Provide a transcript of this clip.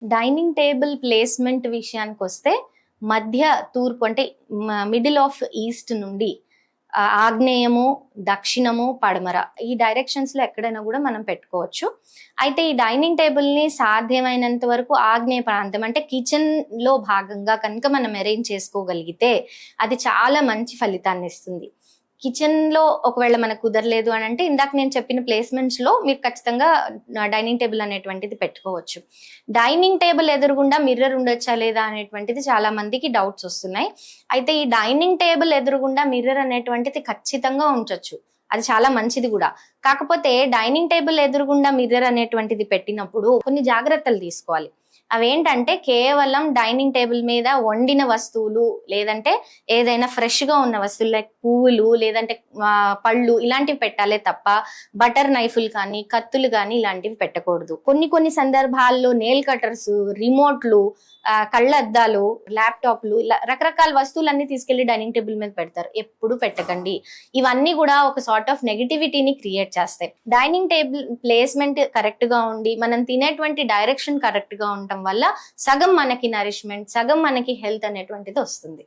Dining table placement విషయానికొస్తే మధ్య తూర్పు అంటే మిడిల్ ఆఫ్ ఈస్ట్ నుండి ఆగ్నేయము, దక్షిణము, పడమర ఈ డైరెక్షన్స్ లో ఎక్కడైనా కూడా మనం పెట్టుకోవచ్చు. అయితే ఈ డైనింగ్ టేబుల్ ని సాధ్యమైనంత వరకు ఆగ్నేయ ప్రాంతం అంటే కిచెన్ లో భాగంగా కనుక మనం అరేంజ్ చేసుకోగలిగితే అది చాలా మంచి ఫలితాన్ని ఇస్తుంది. కిచెన్ లో ఒకవేళ మనకు కుదరలేదు అని అంటే ఇందాక నేను చెప్పిన ప్లేస్మెంట్స్ లో మీరు ఖచ్చితంగా డైనింగ్ టేబుల్ అనేటువంటిది పెట్టుకోవచ్చు. డైనింగ్ టేబుల్ ఎదురుగుండా మిర్రర్ ఉండొచ్చా లేదా అనేటువంటిది చాలా మందికి డౌట్స్ వస్తున్నాయి. అయితే ఈ డైనింగ్ టేబుల్ ఎదురుగుండా మిర్రర్ అనేటువంటిది ఖచ్చితంగా ఉంచొచ్చు, అది చాలా మంచిది కూడా. కాకపోతే డైనింగ్ టేబుల్ ఎదురుగుండా మిర్రర్ అనేటువంటిది పెట్టినప్పుడు కొన్ని జాగ్రత్తలు తీసుకోవాలి. అవేంటంటే కేవలం డైనింగ్ టేబుల్ మీద వండిన వస్తువులు, లేదంటే ఏదైనా ఫ్రెష్ గా ఉన్న వస్తువులు లైక్ పువ్వులు, లేదంటే పళ్ళు ఇలాంటివి పెట్టాలే తప్ప బటర్ నైఫ్లు కానీ కత్తులు కానీ ఇలాంటివి పెట్టకూడదు. కొన్ని సందర్భాల్లో నెయిల్ కటర్స్, రిమోట్లు, కళ్ళద్దాలు, ల్యాప్టాప్లు ఇలా రకరకాల వస్తువులన్నీ తీసుకెళ్లి డైనింగ్ టేబుల్ మీద పెడతారు. ఎప్పుడు పెట్టకండి. ఇవన్నీ కూడా ఒక సార్ట్ ఆఫ్ నెగటివిటీని క్రియేట్ చేస్తాయి. డైనింగ్ టేబుల్ ప్లేస్మెంట్ కరెక్ట్ గా ఉండి మనం తినేటువంటి డైరెక్షన్ కరెక్ట్ గా ఉండటం వల్ల సగం మనకి నరిష్మెంట్, సగం మనకి హెల్త్ అనేటువంటిది వస్తుంది.